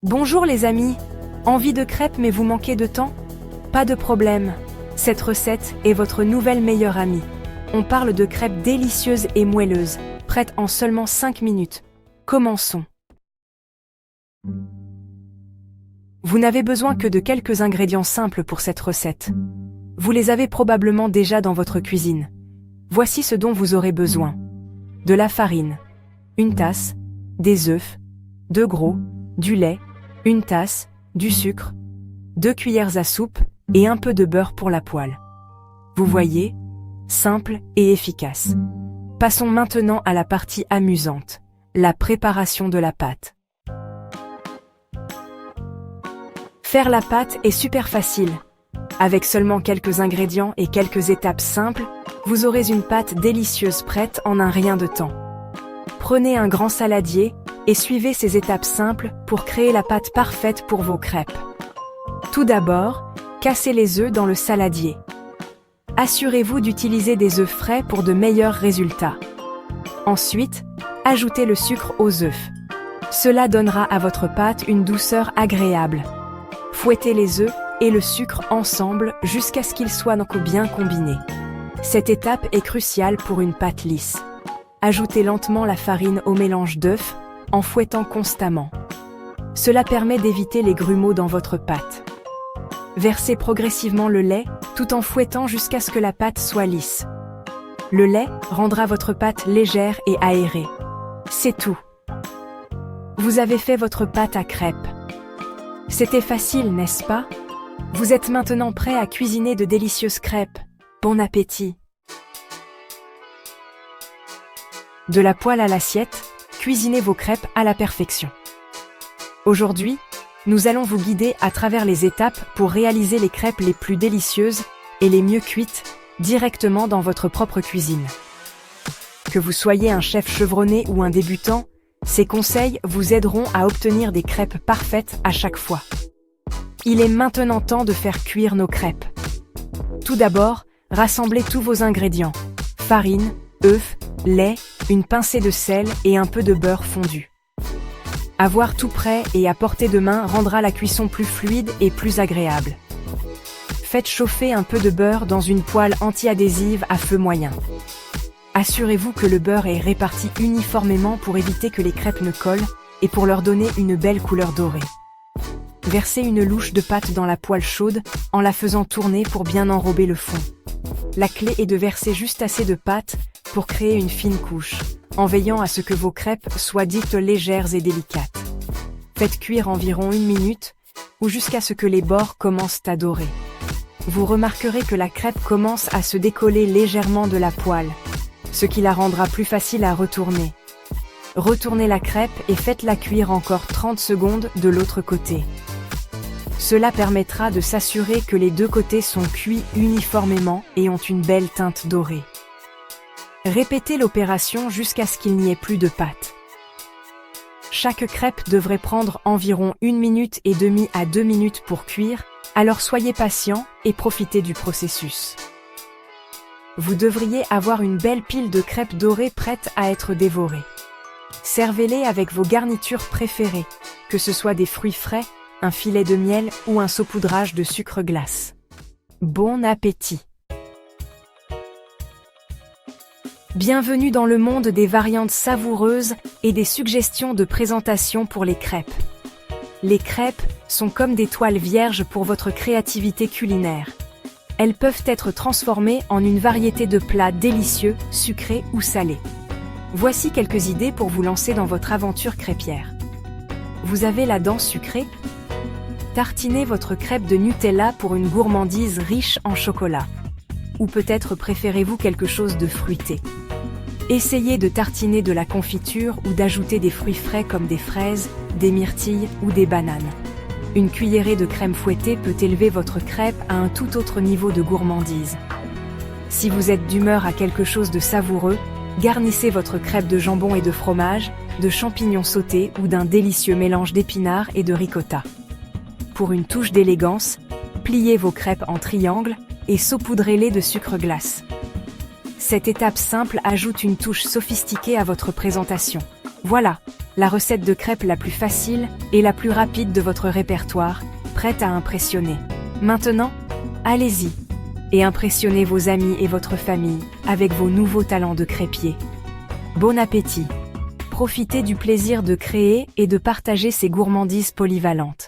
Bonjour les amis, envie de crêpes mais vous manquez de temps? Pas de problème, cette recette est votre nouvelle meilleure amie. On parle de crêpes délicieuses et moelleuses, prêtes en seulement 5 minutes. Commençons. Vous n'avez besoin que de quelques ingrédients simples pour cette recette. Vous les avez probablement déjà dans votre cuisine. Voici ce dont vous aurez besoin. De la farine, une tasse, des œufs, 2 gros, du lait, une tasse, du sucre, 2 cuillères à soupe et un peu de beurre pour la poêle. Vous voyez, simple et efficace. Passons maintenant à la partie amusante, la préparation de la pâte. Faire la pâte est super facile. Avec seulement quelques ingrédients et quelques étapes simples, vous aurez une pâte délicieuse prête en un rien de temps. Prenez un grand saladier et suivez ces étapes simples pour créer la pâte parfaite pour vos crêpes. Tout d'abord, cassez les œufs dans le saladier. Assurez-vous d'utiliser des œufs frais pour de meilleurs résultats. Ensuite, ajoutez le sucre aux œufs. Cela donnera à votre pâte une douceur agréable. Fouettez les œufs et le sucre ensemble jusqu'à ce qu'ils soient bien combinés. Cette étape est cruciale pour une pâte lisse. Ajoutez lentement la farine au mélange d'œufs en fouettant constamment. Cela permet d'éviter les grumeaux dans votre pâte. Versez progressivement le lait tout en fouettant jusqu'à ce que la pâte soit lisse. Le lait rendra votre pâte légère et aérée. C'est tout. Vous avez fait votre pâte à crêpes. C'était facile, n'est-ce pas? Vous êtes maintenant prêt à cuisiner de délicieuses crêpes. Bon appétit! De la poêle à l'assiette, cuisinez vos crêpes à la perfection. Aujourd'hui, nous allons vous guider à travers les étapes pour réaliser les crêpes les plus délicieuses et les mieux cuites directement dans votre propre cuisine. Que vous soyez un chef chevronné ou un débutant, ces conseils vous aideront à obtenir des crêpes parfaites à chaque fois. Il est maintenant temps de faire cuire nos crêpes. Tout d'abord, rassemblez tous vos ingrédients: farine, œufs, lait, une pincée de sel et un peu de beurre fondu. Avoir tout prêt et à portée de main rendra la cuisson plus fluide et plus agréable. Faites chauffer un peu de beurre dans une poêle anti-adhésive à feu moyen. Assurez-vous que le beurre est réparti uniformément pour éviter que les crêpes ne collent et pour leur donner une belle couleur dorée. Versez une louche de pâte dans la poêle chaude en la faisant tourner pour bien enrober le fond. La clé est de verser juste assez de pâte pour créer une fine couche, en veillant à ce que vos crêpes soient dites légères et délicates. Faites cuire environ 1 minute, ou jusqu'à ce que les bords commencent à dorer. Vous remarquerez que la crêpe commence à se décoller légèrement de la poêle, ce qui la rendra plus facile à retourner. Retournez la crêpe et faites-la cuire encore 30 secondes de l'autre côté. Cela permettra de s'assurer que les deux côtés sont cuits uniformément et ont une belle teinte dorée. Répétez l'opération jusqu'à ce qu'il n'y ait plus de pâte. Chaque crêpe devrait prendre environ 1 minute et demie à 2 minutes pour cuire, alors soyez patient et profitez du processus. Vous devriez avoir une belle pile de crêpes dorées prêtes à être dévorées. Servez-les avec vos garnitures préférées, que ce soit des fruits frais, un filet de miel ou un saupoudrage de sucre glace. Bon appétit! Bienvenue dans le monde des variantes savoureuses et des suggestions de présentation pour les crêpes. Les crêpes sont comme des toiles vierges pour votre créativité culinaire. Elles peuvent être transformées en une variété de plats délicieux, sucrés ou salés. Voici quelques idées pour vous lancer dans votre aventure crêpière. Vous avez la dent sucrée? Tartinez votre crêpe de Nutella pour une gourmandise riche en chocolat. Ou peut-être préférez-vous quelque chose de fruité. Essayez de tartiner de la confiture ou d'ajouter des fruits frais comme des fraises, des myrtilles ou des bananes. Une cuillerée de crème fouettée peut élever votre crêpe à un tout autre niveau de gourmandise. Si vous êtes d'humeur à quelque chose de savoureux, garnissez votre crêpe de jambon et de fromage, de champignons sautés ou d'un délicieux mélange d'épinards et de ricotta. Pour une touche d'élégance, pliez vos crêpes en triangles et saupoudrez-les de sucre glace. Cette étape simple ajoute une touche sophistiquée à votre présentation. Voilà, la recette de crêpes la plus facile et la plus rapide de votre répertoire, prête à impressionner. Maintenant, allez-y et impressionnez vos amis et votre famille avec vos nouveaux talents de crêpier. Bon appétit! Profitez du plaisir de créer et de partager ces gourmandises polyvalentes.